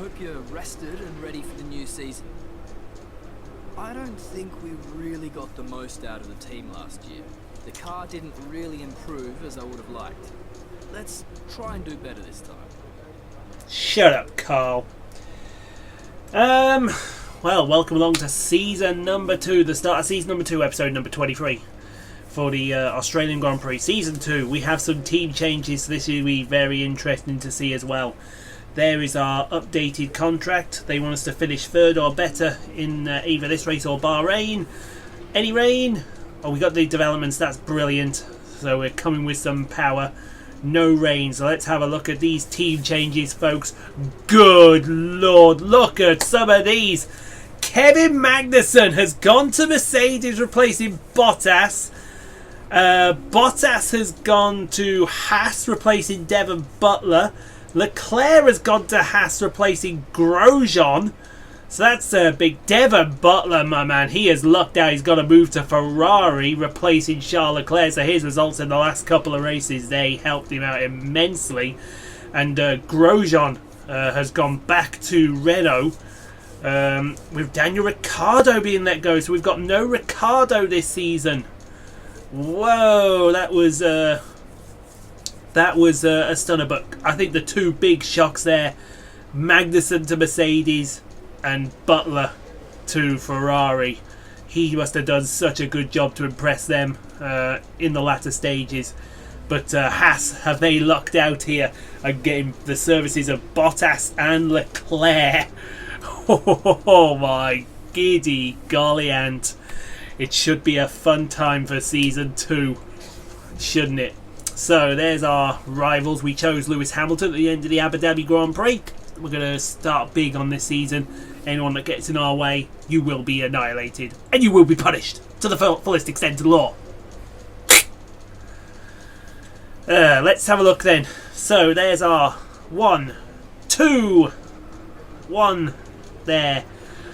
hope you're rested and ready for the new season. I don't think we really got the most out of the team last year. The car didn't really improve as I would have liked. Let's try and do better this time. Shut up, Carl. Well, welcome along to season number 2, the start of season number 2, episode number 23 for the Australian Grand Prix. Season 2, we have some team changes, so this will be very interesting to see as well. There is our updated contract. They want us to finish third or better in either this race or Bahrain. Any rain? Oh, we got the developments, that's brilliant. So we're coming with some power. No rain, so let's have a look at these team changes, folks. Good lord, look at some of these. Kevin Magnussen has gone to Mercedes, replacing Bottas. Bottas has gone to Haas, replacing Devon Butler. Leclerc has gone to Haas, replacing Grosjean. So that's a big Devon Butler, my man. He has lucked out. He's got to move to Ferrari, replacing Charles Leclerc. So his results in the last couple of races, they helped him out immensely. And Grosjean has gone back to Renault, with Daniel Ricciardo being let go. So we've got no Ricciardo this season. Whoa, that was a stunner. But I think the two big shocks there, Magnussen to Mercedes and Butler to Ferrari. He must have done such a good job to impress them in the latter stages. But Haas, have they lucked out here and getting the services of Bottas and Leclerc? Oh my giddy golly aunt. It should be a fun time for season 2, shouldn't it? So there's our rivals. We chose Lewis Hamilton at the end of the Abu Dhabi Grand Prix. We're going to start big on this season. Anyone that gets in our way, you will be annihilated. And you will be punished to the fullest extent of the law. Let's have a look then. So there's our 1, 2, 1 there.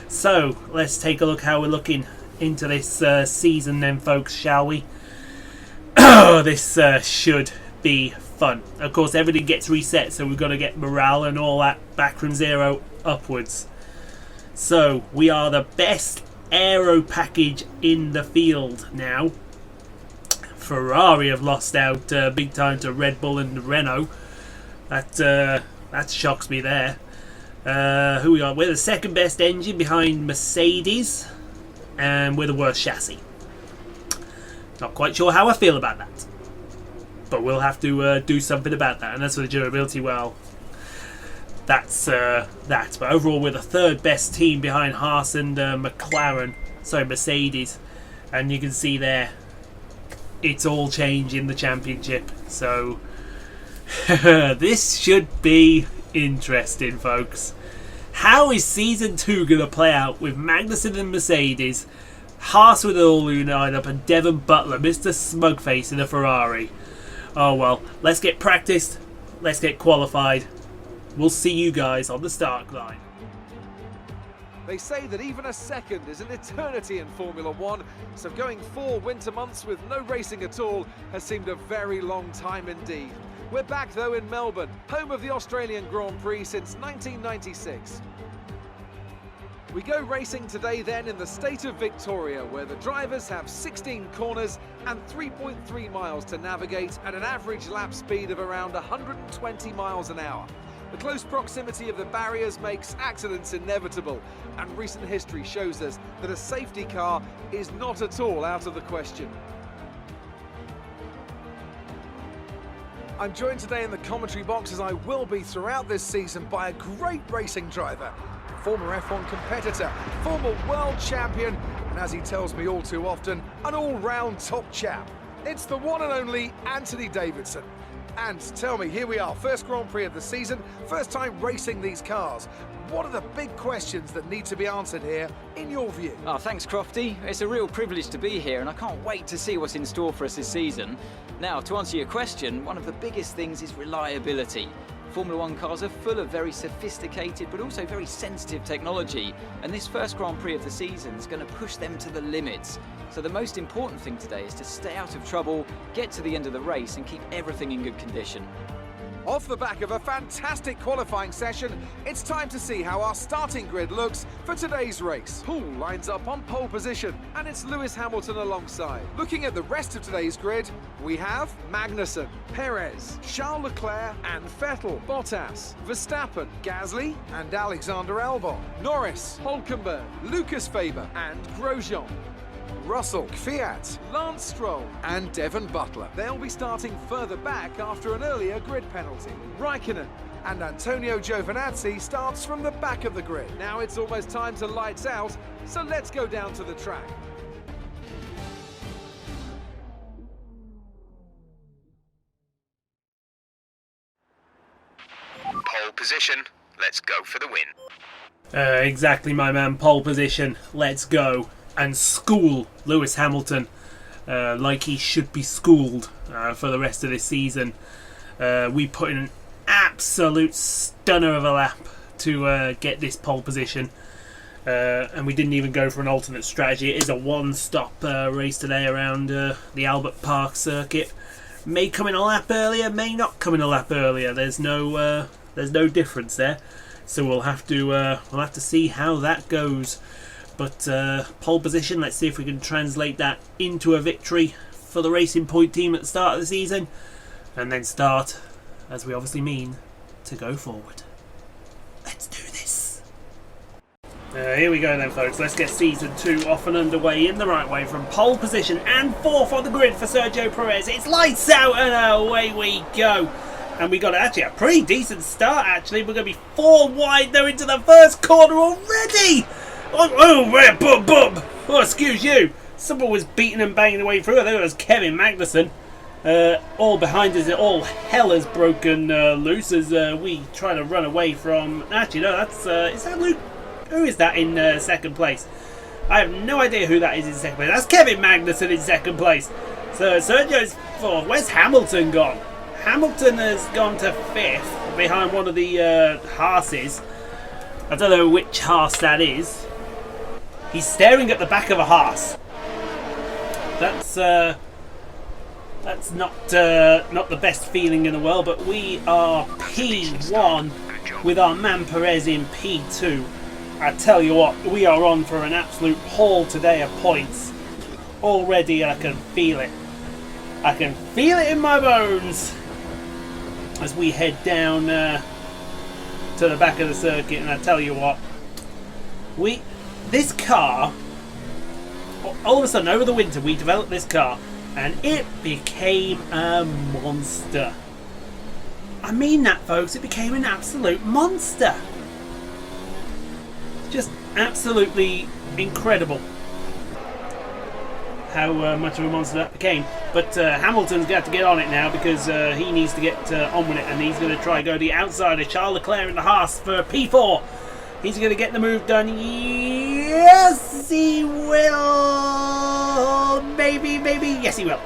So let's take a look how we're looking into this season then, folks, shall we? Oh, this should be fun. Of course, everything gets reset, so we've got to get morale and all that back from 0 upwards. So we are the best aero package in the field now. Ferrari have lost out big time to Red Bull and Renault. That shocks me there. Who we are? We're the second best engine behind Mercedes, and we're the worst chassis. Not quite sure how I feel about that, but we'll have to do something about that. And as for the durability, well, that's that. But overall, we're the third best team behind Haas and Mercedes. And you can see there, it's all change in the championship. So this should be interesting, folks. How is season 2 going to play out with Magnussen and Mercedes, Haas with an all-new lineup, and Devon Butler, Mr. Smugface, in a Ferrari? Oh well, let's get practiced, let's get qualified. We'll see you guys on the start line. They say that even a second is an eternity in Formula 1, so going 4 winter months with no racing at all has seemed a very long time indeed. We're back though in Melbourne, home of the Australian Grand Prix since 1996. We go racing today then in the state of Victoria, where the drivers have 16 corners and 3.3 miles to navigate at an average lap speed of around 120 miles an hour. The close proximity of the barriers makes accidents inevitable, and recent history shows us that a safety car is not at all out of the question. I'm joined today in the commentary box, as I will be throughout this season, by a great racing driver, former F1 competitor, former world champion, and as he tells me all too often, an all-round top chap. It's the one and only Anthony Davidson. And tell me, here we are, first Grand Prix of the season, first time racing these cars. What are the big questions that need to be answered here, in your view? Oh, thanks, Crofty. It's a real privilege to be here, and I can't wait to see what's in store for us this season. Now, to answer your question, one of the biggest things is reliability. Formula 1 cars are full of very sophisticated but also very sensitive technology, and this first Grand Prix of the season is going to push them to the limits. So the most important thing today is to stay out of trouble, get to the end of the race and keep everything in good condition. Off the back of a fantastic qualifying session, it's time to see how our starting grid looks for today's race. Paul lines up on pole position, and it's Lewis Hamilton alongside. Looking at the rest of today's grid, we have Magnussen, Perez, Charles Leclerc and Vettel, Bottas, Verstappen, Gasly and Alexander Albon, Norris, Hülkenberg, Lucas Faber and Grosjean, Russell, Kvyat, Lance Stroll and Devon Butler. They'll be starting further back after an earlier grid penalty. Raikkonen and Antonio Giovinazzi starts from the back of the grid. Now it's almost time to lights out, so let's go down to the track. Pole position, let's go for the win. Exactly, my man. Pole position, let's go. And school Lewis Hamilton like he should be schooled for the rest of this season. We put in an absolute stunner of a lap to get this pole position, and we didn't even go for an alternate strategy. It is a one-stop race today around the Albert Park circuit. May come in a lap earlier, may not come in a lap earlier. There's no difference there, so we'll have to see how that goes. But pole position, let's see if we can translate that into a victory for the Racing Point team at the start of the season. And then start, as we obviously mean, to go forward. Let's do this. Here we go then, folks. Let's get Season 2 off and underway in the right way from pole position and fourth on the grid for Sergio Perez. It's lights out and away we go. And we got actually a pretty decent start, actually. We're going to be 4 wide though into the first corner already. Oh, excuse you. Someone was beating and banging their way through. I think it was Kevin Magnussen. All behind us, all hell has broken loose as we try to run away from... Actually, no, that's... is that Luke? Who is that in second place? I have no idea who that is in second place. That's Kevin Magnussen in second place. So Sergio's fourth. Where's Hamilton gone? Hamilton has gone to fifth behind one of the Haas's. I don't know which Haas that is. He's staring at the back of a Haas. That's not the best feeling in the world, but we are P1 with our man Perez in P2. I tell you what, we are on for an absolute haul today of points. Already I can feel it. I can feel it in my bones as we head down to the back of the circuit. And I tell you what, this car, all of a sudden over the winter we developed this car and it became a monster. I mean that, folks, it became an absolute monster. Just absolutely incredible how much of a monster that became. But Hamilton's got to get on it now because he needs to get on with it, and he's going to try go the outside of Charles Leclerc in the Haas for P4. He's going to get the move done. Yes, he will. Maybe. Yes, he will.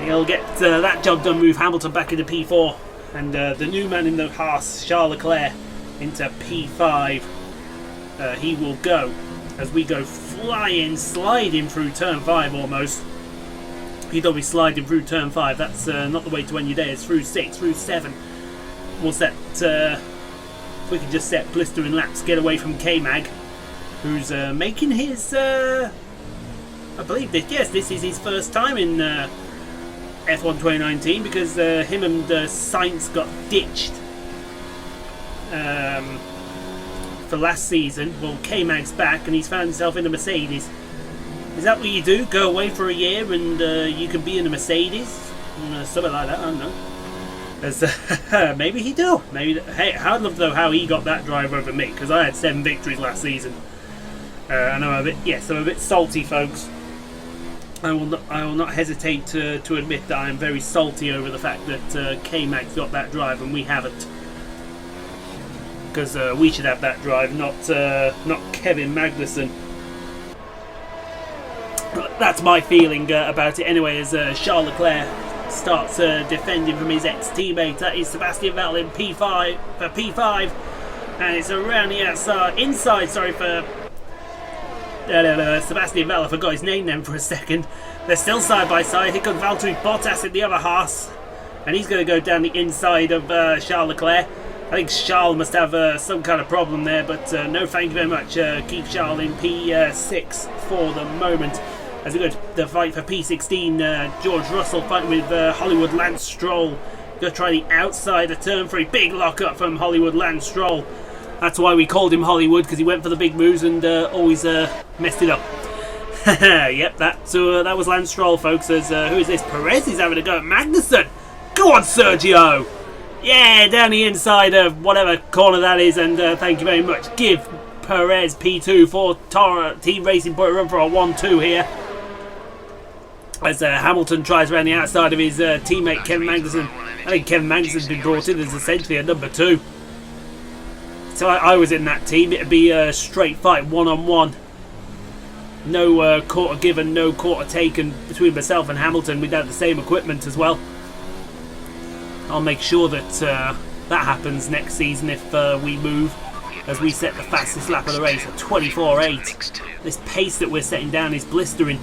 He'll get that job done, move Hamilton back into P4. And the new man in the Haas, Charles Leclerc, into P5. He will go as we go flying, sliding through turn 5 almost. He don't be sliding through turn 5. That's not the way to end your day. It's through 6, through 7. We'll set... if we can just set blistering laps, get away from K-Mag, who's making his... I believe this. Yes, this is his first time in F1 2019 because him and Sainz got ditched for last season. Well, K-Mag's back and he's found himself in a Mercedes. Is that what you do? Go away for a year and you can be in a Mercedes? Something like that, I don't know. Maybe he do. Maybe. Hey, I'd love to know how he got that drive over me because I had 7 victories last season. And I'm a bit salty, folks. I will not hesitate to admit that I am very salty over the fact that K-Mag's got that drive and we haven't. Because we should have that drive, not Kevin Magnussen. That's my feeling about it anyway, as Charles Leclerc starts defending from his ex-teammate. That is Sebastian Vettel in P5 for P5, and it's around the inside for Sebastian Vettel. I forgot his name then for a second. They're still side by side. Here comes Valtteri Bottas in the other Haas. and he's going to go down the inside of Charles Leclerc. I think Charles must have some kind of problem there, but no thank you very much. Keep Charles in P6 for the moment. As we go to the fight for P16, George Russell fighting with Hollywood Lance Stroll. Going to try the outside of turn 3. Big lock up from Hollywood Lance Stroll. That's why we called him Hollywood, because he went for the big moves and always messed it up. Yep, that was Lance Stroll, folks. As who is this? Perez is having a go at Magnussen. Go on, Sergio. Yeah, down the inside of whatever corner that is, and thank you very much. Give Perez P2 for Team Racing Point run for a 1-2 here. As Hamilton tries around the outside of his teammate Kevin Magnussen. I think Kevin Magnussen's been brought in as essentially a number 2. So I was in that team. It'd be a straight fight, 1-on-1. No quarter given, no quarter taken between myself and Hamilton. We'd have the same equipment as well. I'll make sure that that happens next season if we move, as we set the fastest lap of the race at 24.8. This pace that we're setting down is blistering.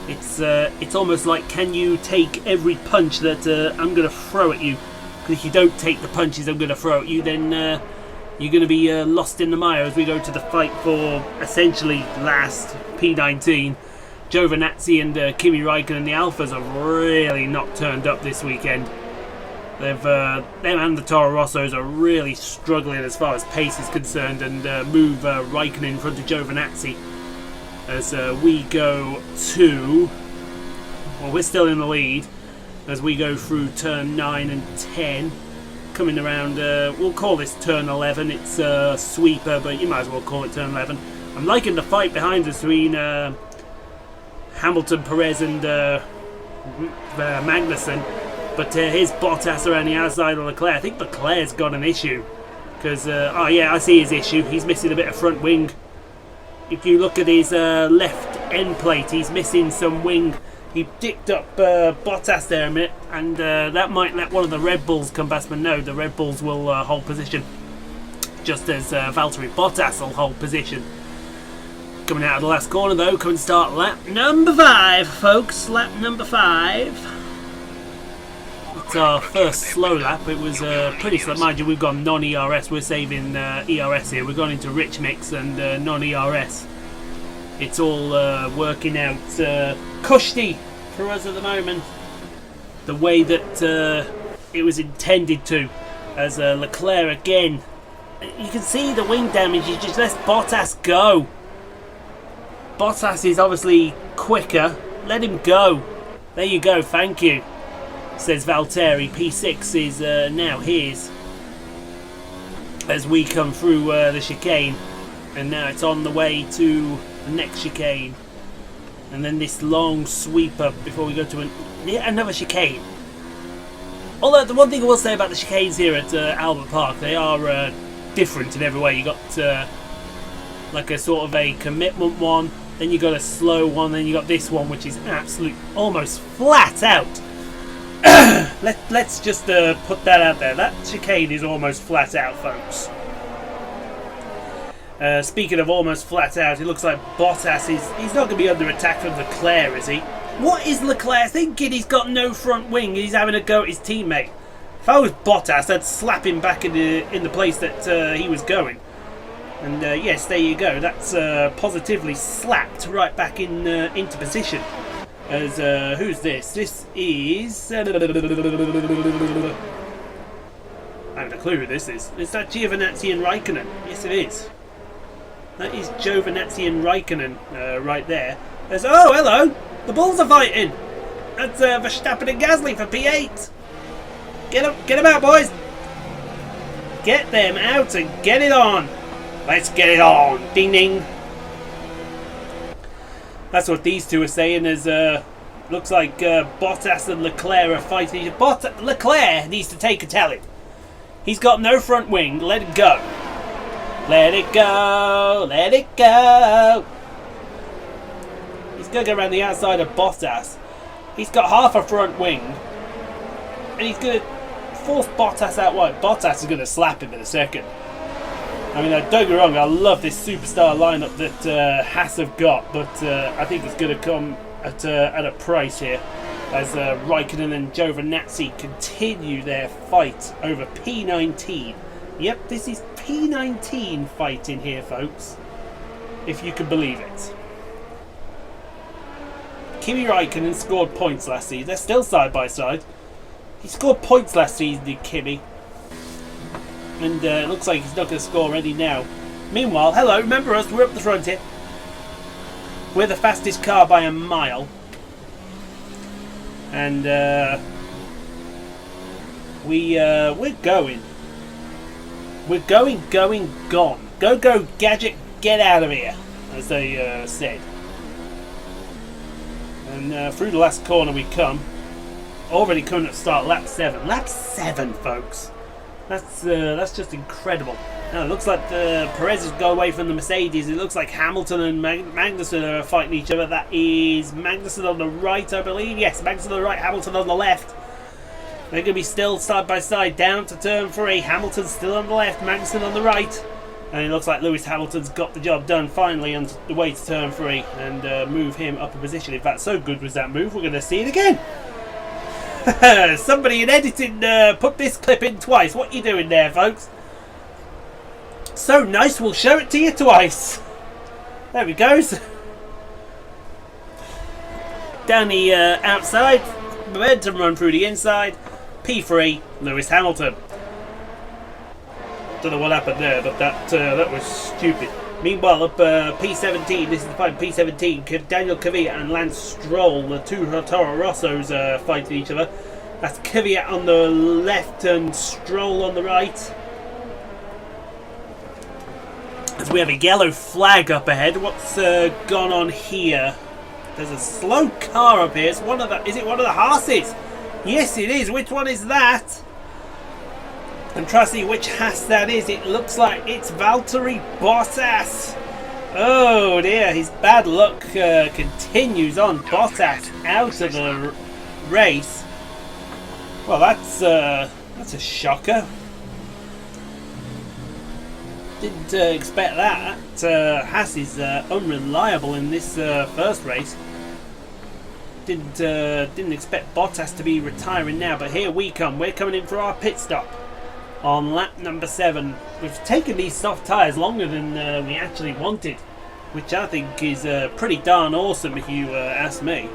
It's almost like, can you take every punch that I'm going to throw at you? Because if you don't take the punches I'm going to throw at you, then you're going to be lost in the mire as we go to the fight for essentially last P19. Giovinazzi and Kimi Räikkönen, the Alphas, have really not turned up this weekend. Them and the Toro Rossos are really struggling as far as pace is concerned, and move Räikkönen in front of Giovinazzi. As we go to... Well, we're still in the lead as we go through turn 9 and 10. Coming around, we'll call this turn 11. It's a sweeper, but you might as well call it turn 11. I'm liking the fight behind us between Hamilton, Perez and Magnussen, but here's Bottas around the outside of Leclerc. I think Leclerc's got an issue because oh yeah, I see his issue. He's missing a bit of front wing. If you look at his left end plate, he's missing some wing. He dicked up Bottas there a minute, and that might let one of the Red Bulls come past, but no, the Red Bulls will hold position, just as Valtteri Bottas will hold position. Coming out of the last corner though, come and start lap number 5, folks. Lap number 5. It's our first slow lap. It was pretty slow. Mind you, we've gone non-ERS. We're saving ERS here. We've gone into rich mix and non-ERS. It's all working out cushy for us at the moment. The way that it was intended to. As Leclerc again. You can see the wing damage. He just lets Bottas go. Bottas is obviously quicker. Let him go. There you go, thank you, says Valtteri. P6 is now his. As we come through the chicane. And now it's on the way to the next chicane. And then this long sweeper before we go to another chicane. Although the one thing I will say about the chicanes here at Albert Park, they are different in every way. You got like a sort of a commitment one. Then you got a slow one, then you got this one, which is absolute, almost flat out. Let's just put that out there. That chicane is almost flat out, folks. Speaking of almost flat out, it looks like Bottas he's not going to be under attack from Leclerc, is he? What is Leclerc thinking? He's got no front wing. He's having a go at his teammate. If I was Bottas, I'd slap him back in the place that he was going. And yes, there you go. That's positively slapped right back into position. As who's this? This is... I haven't a clue who this is. Is that Giovinazzi and Räikkönen? Yes, it is. That is Giovinazzi and Räikkönen right there. There's, oh, hello! The Bulls are fighting! That's Verstappen and Gasly for P8. Get them out, boys! Get them out and get it on! Let's get it on! Ding ding! That's what these two are saying, as looks like Bottas and Leclerc are fighting. Leclerc needs to take a telling. He's got no front wing. Let it go. Let it go. Let it go. He's going to go around the outside of Bottas. He's got half a front wing. And he's going to force Bottas out wide. Bottas is going to slap him in a second. I mean, don't get me wrong, I love this superstar lineup that Haas have got, but I think it's going to come at a price here. as Raikkonen and Giovinazzi continue their fight over P19. Yep, this is P19 fighting here, folks, if you can believe it. Kimi Raikkonen scored points last season. They're still side by side. He scored points last season, did Kimi. And it looks like he's not going to score any now. Meanwhile, hello, remember us, we're up the front here. We're the fastest car by a mile. And we're going. We're going, gone. Go, Gadget, get out of here, as they said. And through the last corner we come. Already coming at start, lap 7. Lap 7, folks. That's just incredible. Now it looks like Perez has got away from the Mercedes. It looks like Hamilton and Magnussen are fighting each other. That is Magnussen on the right, I believe. Yes, Magnussen on the right, Hamilton on the left. They're going to be still side by side down to turn 3. Hamilton's still on the left, Magnussen on the right. And it looks like Lewis Hamilton's got the job done finally on the way to turn 3 and move him up a position. In fact, so good was that move, we're going to see it again. Somebody in editing put this clip in twice. What are you doing there, folks? So nice, we'll show it to you twice. There we go. Down the outside, momentum run through the inside. P3, Lewis Hamilton. Don't know what happened there, but that was stupid. Meanwhile, up P17, this is the fight P17, Daniel Kvyat and Lance Stroll, the two Toro Rossos fighting each other. That's Kvyat on the left and Stroll on the right. As we have a yellow flag up ahead, what's gone on here? There's a slow car up here. It's one of the, is it one of the Haas's? Yes, it is. Which one is that? I'm trying to see which Haas that is. It looks like it's Valtteri Bottas. Oh dear, his bad luck continues on. Bottas out of the race. Well, that's a shocker. Didn't expect that. Haas is unreliable in this first race. Didn't expect Bottas to be retiring now, but here we come. We're coming in for our pit stop on lap number 7. We've taken these soft tyres longer than we actually wanted, which I think is pretty darn awesome if you ask me.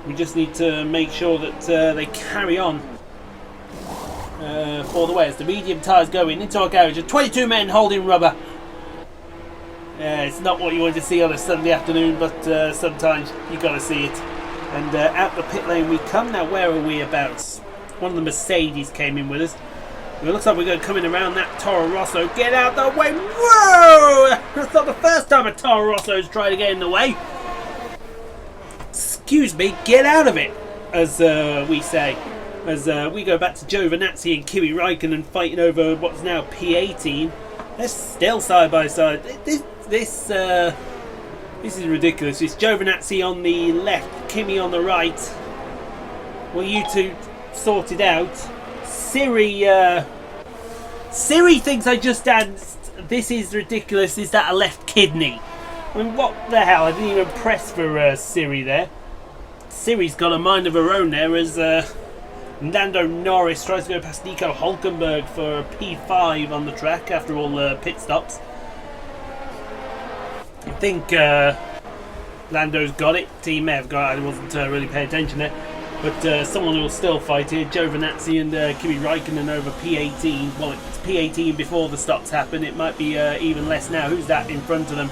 We just need to make sure that they carry on for the way as the medium tyres go into our garage. And 22 men holding rubber. It's not what you want to see on a Sunday afternoon, but sometimes you got to see it. And out the pit lane we come. Now where are we about? One of the Mercedes came in with us. It looks like we're going to come in around that Toro Rosso. Get out the way! Whoa! That's not the first time a Toro Rosso's tried to get in the way. Excuse me, get out of it, as we say. As we go back to Giovinazzi and Kimi Raikkonen fighting over what's now P18. They're still side by side. This is ridiculous. It's Giovinazzi on the left, Kimi on the right. Well, you two sorted out. Siri thinks I just danced. This is ridiculous. Is that a left kidney? I mean, what the hell? I didn't even press for Siri there. Siri's got a mind of her own there as Lando Norris tries to go past Nico Hülkenberg for P5 on the track after all the pit stops. I think Lando's got it. He may have got it. I wasn't really paying attention there. But someone will still fight here. Giovinazzi and Kimi Raikkonen over P18. Well, it's P18 before the stops happen. It might be even less now. Who's that in front of them?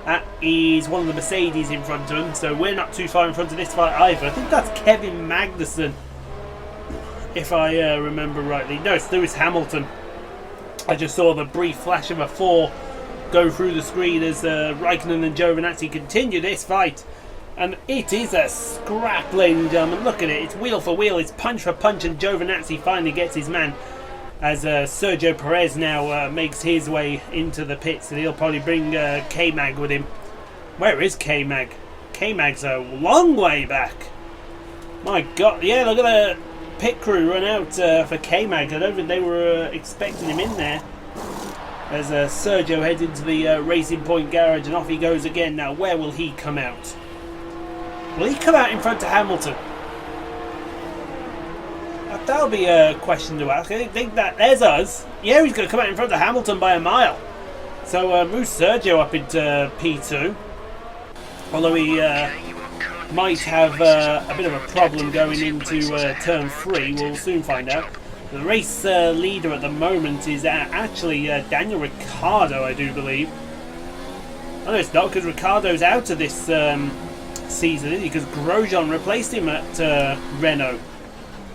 That is one of the Mercedes in front of them. So we're not too far in front of this fight either. I think that's Kevin Magnussen, if I remember rightly. No, it's Lewis Hamilton. I just saw the brief flash of a 4 go through the screen as Raikkonen and Giovinazzi continue this fight. And it is a scrap, ladies and gentlemen. Look at it. It's wheel for wheel. It's punch for punch. And Giovinazzi finally gets his man. As Sergio Perez now makes his way into the pits. And he'll probably bring K-Mag with him. Where is K-Mag? K-Mag's a long way back. My God. Yeah, look at the pit crew run out for K-Mag. I don't think they were expecting him in there. As Sergio heads into the Racing Point garage. And off he goes again. Now, where will he come out? Will he come out in front of Hamilton? that'll be a question to ask. I think that there's us. Yeah, he's going to come out in front of Hamilton by a mile. So moves Sergio up into P2. Although he might have a bit of a problem going into turn 3, we'll soon find out. The race leader at the moment is actually Daniel Ricciardo, I do believe. Oh, no, it's not, because Ricciardo's out of this season, isn't he? Because Grosjean replaced him at Renault.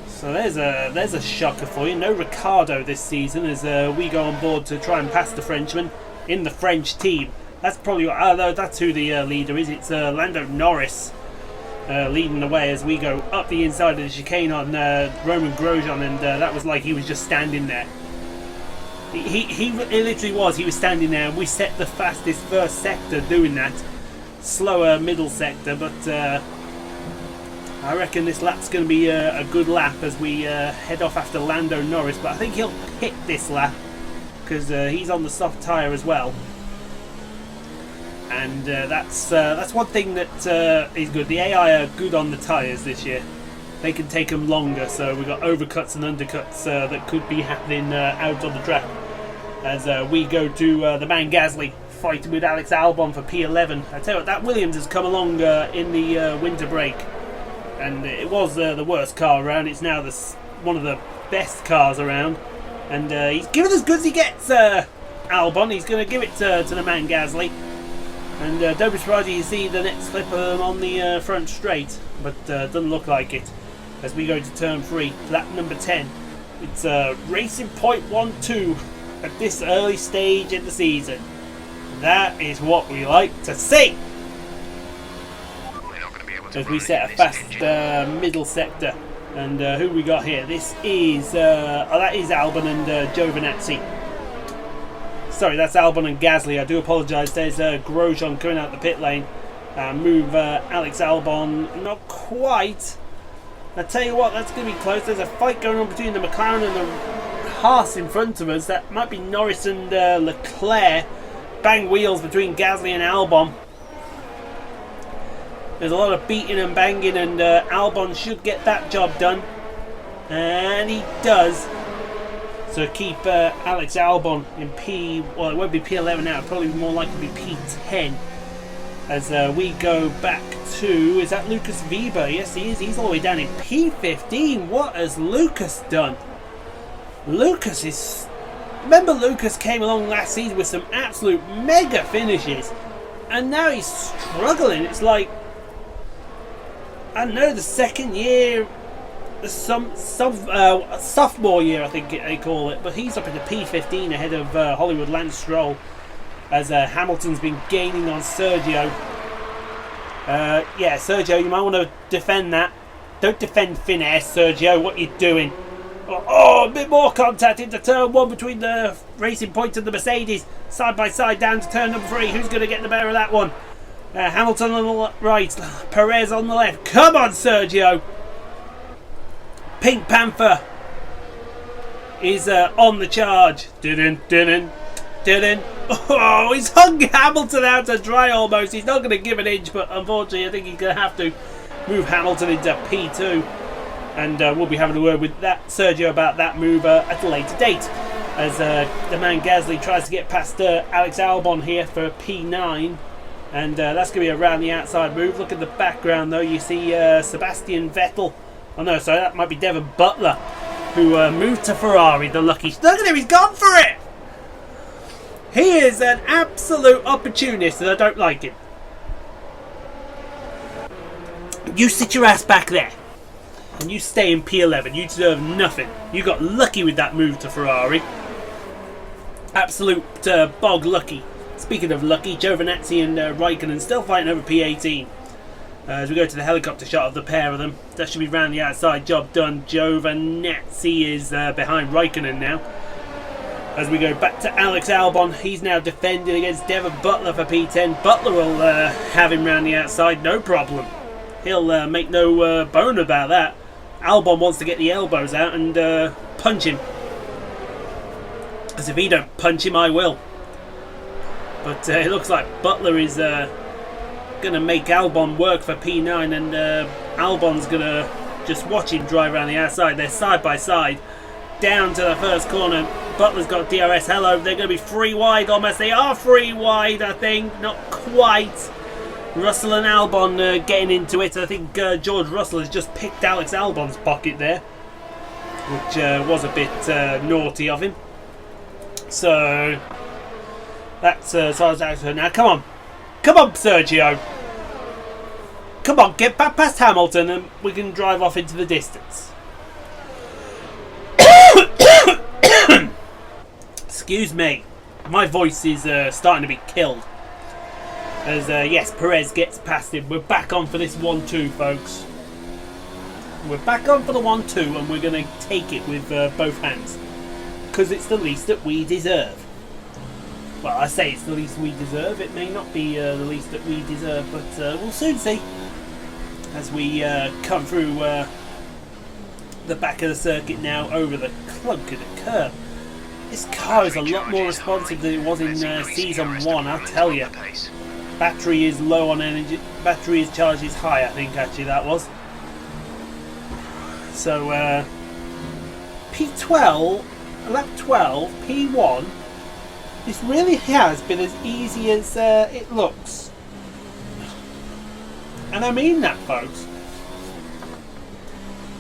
So there's a shocker for you. No Ricciardo this season as we go on board to try and pass the Frenchman in the French team. That's probably that's who the leader is. It's Lando Norris leading the way as we go up the inside of the chicane on Roman Grosjean, and that was like he was just standing there. He literally was. He was standing there, and we set the fastest first sector doing that. Slower middle sector, but I reckon this lap's going to be a good lap as we head off after Lando Norris. But I think he'll hit this lap because he's on the soft tyre as well. And that's one thing that is good. The AI are good on the tyres this year. They can take them longer, so we've got overcuts and undercuts that could be happening out on the track. As we go to the man Gasly fighting with Alex Albon for P11. I tell you what, that Williams has come along in the winter break. And it was the worst car around. It's now one of the best cars around. And he's giving as good as he gets, Albon. He's going to give it to the man Gasly. And don't be surprised if you see the next slip of them on the front straight. But doesn't look like it. As we go to turn 3, lap number 10. It's Racing Point 1-2 at this early stage in the season. That is what we like to see. As we set a fast middle sector. And who we got here? This is that is Albon and Giovinazzi. Sorry, that's Albon and Gasly. I do apologise. There's Grosjean coming out the pit lane. Move Alex Albon. Not quite. I tell you what, that's going to be close. There's a fight going on between the McLaren and the Haas in front of us. That might be Norris and Leclerc. Bang wheels between Gasly and Albon. There's a lot of beating and banging, and Albon should get that job done. And he does. So keep Alex Albon in well, it won't be P11 now, it'll probably more likely be P10. As we go back to, is that Lucas Weber? Yes, he is. He's all the way down in P15. What has Lucas done? Lucas is... Remember, Lucas came along last season with some absolute mega finishes. And now he's struggling. It's like... I don't know, the second year... sophomore year, I think they call it. But he's up in the P15 ahead of Hollywood Lance Stroll. As Hamilton's been gaining on Sergio. Yeah, Sergio, you might want to defend that. Don't defend finesse, Sergio. What are you doing? Oh, a bit more contact into turn 1 between the Racing Point and the Mercedes. Side by side down to turn number 3. Who's going to get the better of that one? Hamilton on the right. Perez on the left. Come on, Sergio. Pink Panther is on the charge. Oh, he's hung Hamilton out to dry almost. He's not going to give an inch, but unfortunately I think he's going to have to move Hamilton into P2. And we'll be having a word with that Sergio about that move at a later date. As the man Gasly tries to get past Alex Albon here for P9. And that's going to be around the outside move. Look at the background though. You see Sebastian Vettel. Oh no, sorry, that might be Devon Butler. Who moved to Ferrari, the lucky... Look at him, he's gone for it! He is an absolute opportunist and I don't like him. You sit your ass back there. And you stay in P11. You deserve nothing. You got lucky with that move to Ferrari. Absolute bog lucky. Speaking of lucky, Giovinazzi and Raikkonen still fighting over P18. As we go to the helicopter shot of the pair of them. That should be round the outside. Job done. Giovinazzi is behind Raikkonen now. As we go back to Alex Albon, he's now defending against Devon Butler for P10. Butler will have him round the outside, no problem. He'll make no bone about that. Albon wants to get the elbows out and punch him. As if he don't punch him, I will. But it looks like Butler is going to make Albon work for P9, and Albon's going to just watch him drive around the outside. They're side by side, down to the first corner. Butler's got DRS. Hello, they're going to be 3 wide almost. They are 3 wide, I think. Not quite. Russell and Albon getting into it. I think George Russell has just picked Alex Albon's pocket there, which was a bit naughty of him. So that's as far as that's now. Come on, Sergio. Come on, get back past Hamilton, and we can drive off into the distance. Excuse me, my voice is starting to be killed. As yes, Perez gets past him. We're back on for this 1-2, folks. We're back on for the 1-2, and we're going to take it with both hands, because it's the least that we deserve. Well, I say it's the least we deserve. It may not be the least that we deserve, but we'll soon see as we come through the back of the circuit now, over the clunk of the curb. This car is a lot more responsive than it was in Season 1, I'll tell you. Battery is low on energy. Battery is charged is high, I think, actually, that was. So, P12, lap 12, P1, this really has been as easy as it looks. And I mean that, folks.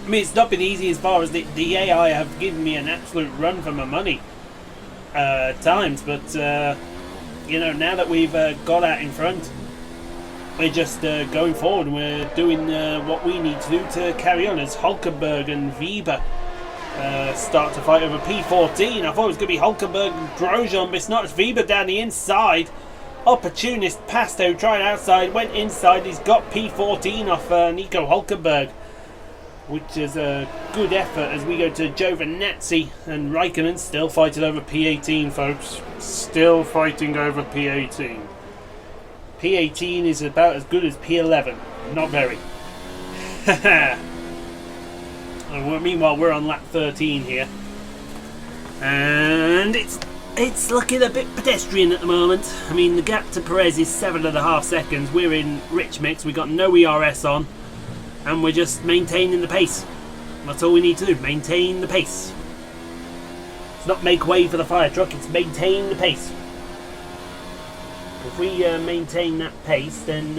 I mean, it's not been easy as far as the AI have given me an absolute run for my money at times, but you know, now that we've got out in front, we're just going forward and we're doing what we need to do to carry on as Hulkenberg and Weber start to fight over P14. I thought it was going to be Hulkenberg and Grosjean, but it's not. It's Weber down the inside. Opportunist Pasto tried outside, went inside. He's got P14 off Nico Hulkenberg, which is a good effort as we go to Giovinazzi and Raikkonen still fighting over P18, folks. Still fighting over P18. P18 is about as good as P11. Not very. Meanwhile, we're on lap 13 here. And it's looking a bit pedestrian at the moment. I mean, the gap to Perez is 7.5 seconds. We're in rich mix. We've got no ERS on. And we're just maintaining the pace. That's all we need to do. Maintain the pace. It's not make way for the fire truck. It's maintain the pace. If we maintain that pace, then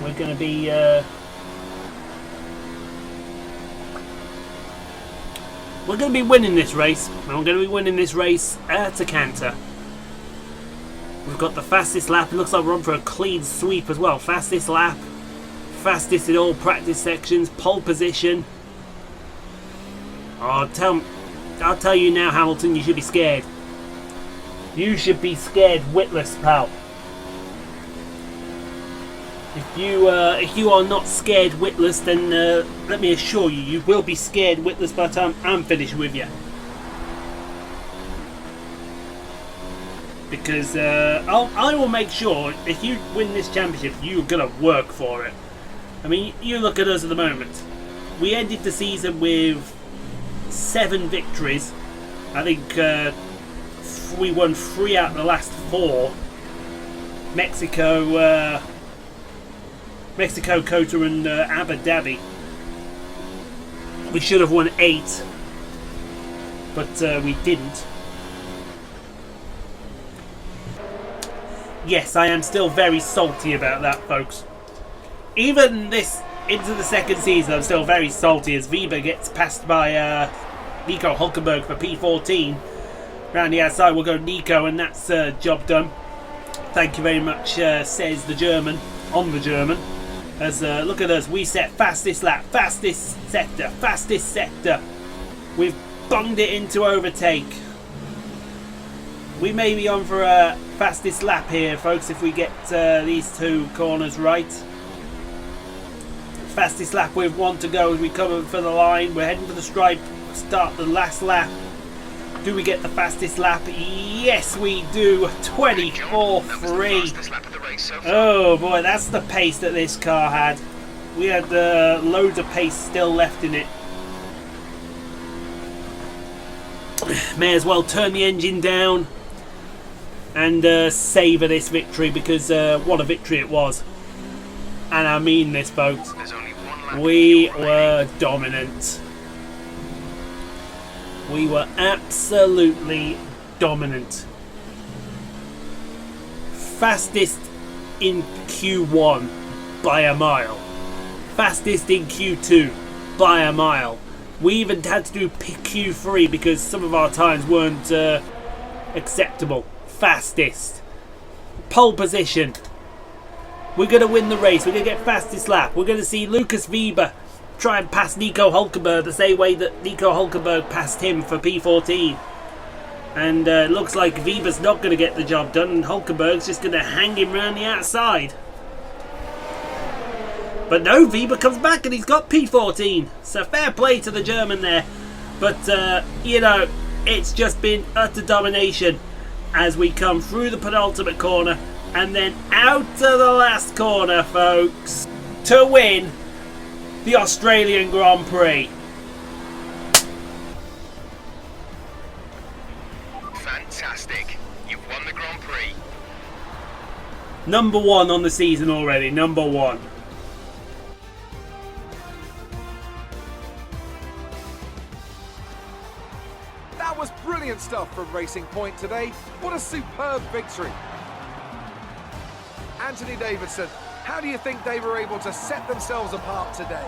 we're going to be... we're going to be winning this race. And we're going to be winning this race at a canter. We've got the fastest lap. It looks like we're on for a clean sweep as well. Fastest lap. Fastest in all practice sections, pole position. I'll tell you now, Hamilton, you should be scared. You should be scared witless, pal. If you are not scared witless, then let me assure you, you will be scared witless by the time I'm finished with you. Because I will make sure if you win this championship, you're gonna work for it. I mean, you look at us at the moment. We ended the season with 7 victories. I think we won 3 out of the last 4. Mexico, Kota and Abu Dhabi. We should have won 8, but we didn't. Yes, I am still very salty about that, folks. Even this into the second season, I'm still very salty as Weber gets passed by Nico Hulkenberg for P14. Round the outside we'll go Nico, and that's job done. Thank you very much, says the German, on the German. As look at us, we set fastest lap, fastest sector. We've bunged it into overtake. We may be on for a fastest lap here, folks, if we get these 2 corners right. Fastest lap with 1 to go as we come up for the line. We're heading for the stripe. Start the last lap. Do we get the fastest lap? Yes, we do. 24.3. Oh boy, that's the pace that this car had. We had loads of pace still left in it. May as well turn the engine down and savour this victory, because what a victory it was. And I mean this, folks. We were dominant. We were absolutely dominant. Fastest in Q1 by a mile. Fastest in Q2 by a mile. We even had to do Q3 because some of our times weren't acceptable. Fastest. Pole position. We're going to win the race. We're going to get fastest lap. We're going to see Lucas Weber try and pass Nico Hulkenberg the same way that Nico Hulkenberg passed him for P14. And it looks like Weber's not going to get the job done, and Hulkenberg's just going to hang him round the outside. But no, Weber comes back and he's got P14. So fair play to the German there. But, you know, it's just been utter domination as we come through the penultimate corner and then out to the last corner, folks, to win the Australian Grand Prix. Fantastic. You've won the Grand Prix. Number 1 on the season already. Number 1. That was brilliant stuff from Racing Point today. What a superb victory. Anthony Davidson, how do you think they were able to set themselves apart today?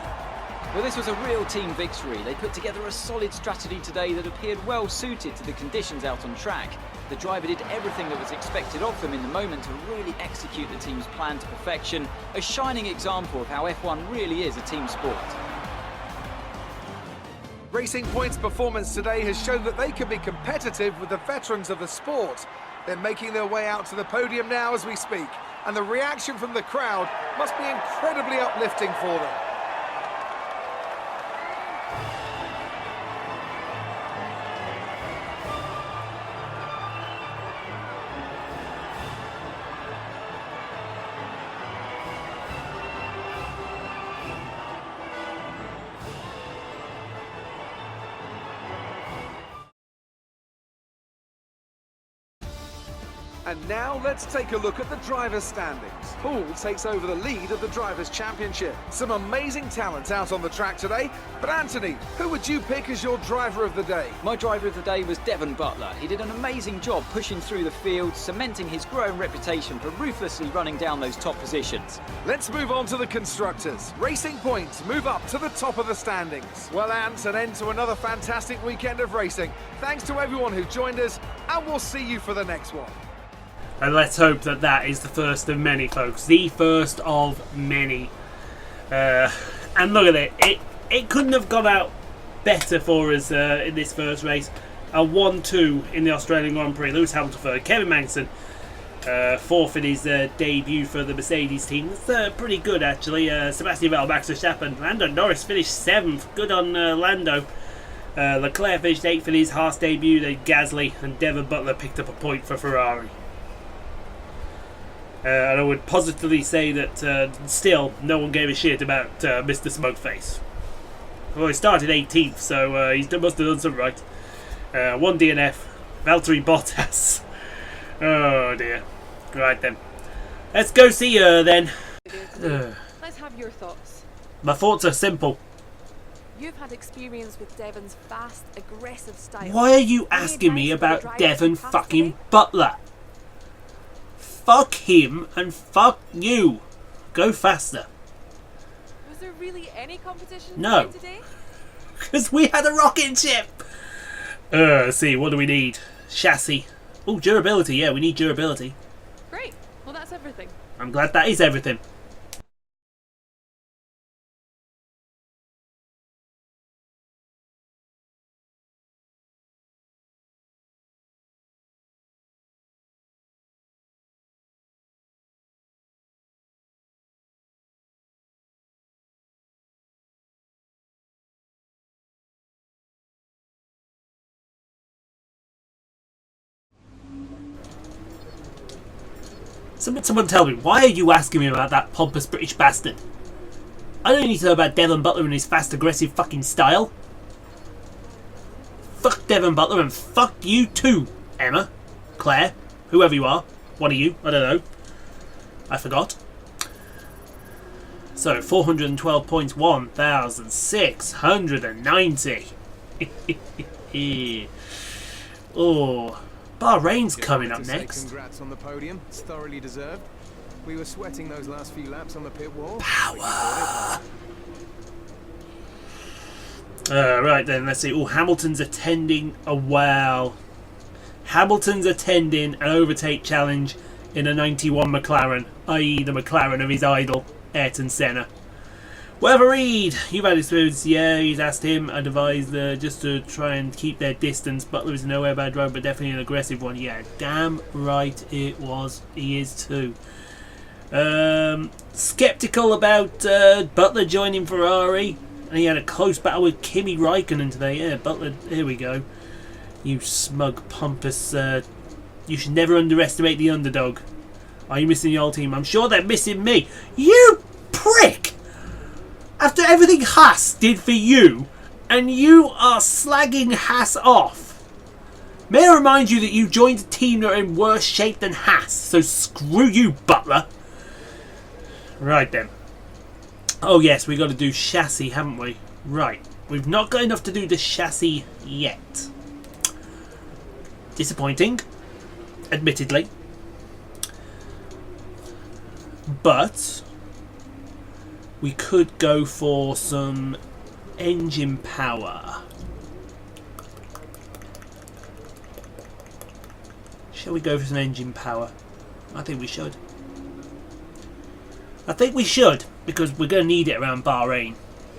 Well, this was a real team victory. They put together a solid strategy today that appeared well suited to the conditions out on track. The driver did everything that was expected of them in the moment to really execute the team's plan to perfection. A shining example of how F1 really is a team sport. Racing Point's performance today has shown that they can be competitive with the veterans of the sport. They're making their way out to the podium now as we speak, and the reaction from the crowd must be incredibly uplifting for them. And now let's take a look at the drivers' standings. Paul takes over the lead of the Drivers' Championship. Some amazing talent out on the track today. But Anthony, who would you pick as your driver of the day? My driver of the day was Devon Butler. He did an amazing job pushing through the field, cementing his growing reputation for ruthlessly running down those top positions. Let's move on to the constructors. Racing Point move up to the top of the standings. Well, Ant, an end to another fantastic weekend of racing. Thanks to everyone who joined us, and we'll see you for the next one. And let's hope that that is the first of many, folks. The first of many. And look at it. It couldn't have gone out better for us in this first race. A 1-2 in the Australian Grand Prix. Lewis Hamilton third. Kevin Magnussen fourth in his debut for the Mercedes team. That's pretty good, actually. Sebastian Vettel, Max Verstappen. Lando Norris finished 7th. Good on Lando. Leclerc finished 8th in his Haas debut. Then Gasly and Devon Butler picked up a point for Ferrari. And I would positively say that still no one gave a shit about Mr. Smokeface. Well, he started 18th, so he must have done something right. 1 DNF, Valtteri Bottas. Oh dear. Right then. Let's go see her then. Let's have your thoughts. My thoughts are simple. You've had experience with Devon's fast, aggressive style. Why are you asking me about Devon fucking Butler? Fuck him and fuck you. Go faster. Was there really any competition No. today? Because we had a rocket ship. See, what do we need? Chassis. Oh, durability. Yeah, we need durability. Great. Well, that's everything. I'm glad that is everything. Someone tell me, why are you asking me about that pompous British bastard? I don't need to know about Devon Butler and his fast, aggressive fucking style. Fuck Devon Butler and fuck you too, Emma, Claire, whoever you are. One of you, I don't know. I forgot. So 412 points, 1,690. Oh, Bahrain's coming up next. Congrats on the podium. It's thoroughly deserved. We were sweating those last few laps on the pit wall. Power. Right then, let's see. Oh, Hamilton's attending a wow. Hamilton's attending an overtake challenge in a 91 McLaren, i.e. the McLaren of his idol, Ayrton Senna. Whatever, Reed, you've had experience. Yeah, he's asked him. I'd advise just to try and keep their distance. Butler is nowhere bad driver, but definitely an aggressive one. Yeah, damn right it was. He is too. Skeptical about Butler joining Ferrari. And he had a close battle with Kimi Raikkonen today. Yeah, Butler, here we go. You smug, pompous... you should never underestimate the underdog. Are you missing the old team? I'm sure they're missing me. You prick! After everything Haas did for you, and you are slagging Haas off. May I remind you that you joined a team that are in worse shape than Haas, so screw you, Butler. Right then. Oh yes, we got to do chassis, haven't we? Right. We've not got enough to do the chassis yet. Disappointing, admittedly. But we could go for some engine power. Shall we go for some engine power? I think we should. I think we should, because we're going to need it around Bahrain,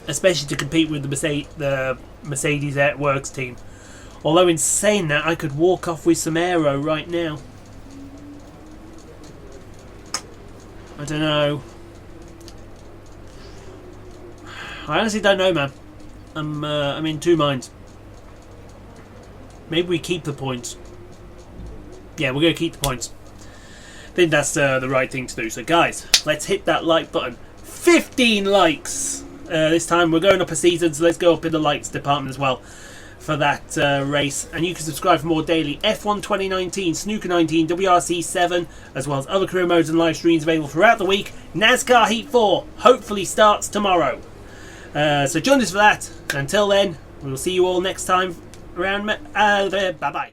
especially to compete with the Mercedes Works team. Although in saying that, I could walk off with some aero right now. I don't know. I honestly don't know, man. I'm in two minds. Maybe we keep the points. Yeah, we're going to keep the points. I think that's the right thing to do. So guys, let's hit that like button. 15 likes! This time we're going up a season, so let's go up in the likes department as well for that race. And you can subscribe for more daily F1 2019, Snooker 19, WRC 7, as well as other career modes and live streams available throughout the week. NASCAR Heat 4 hopefully starts tomorrow. So join us for that. Until then, we will see you all next time around. Bye-bye.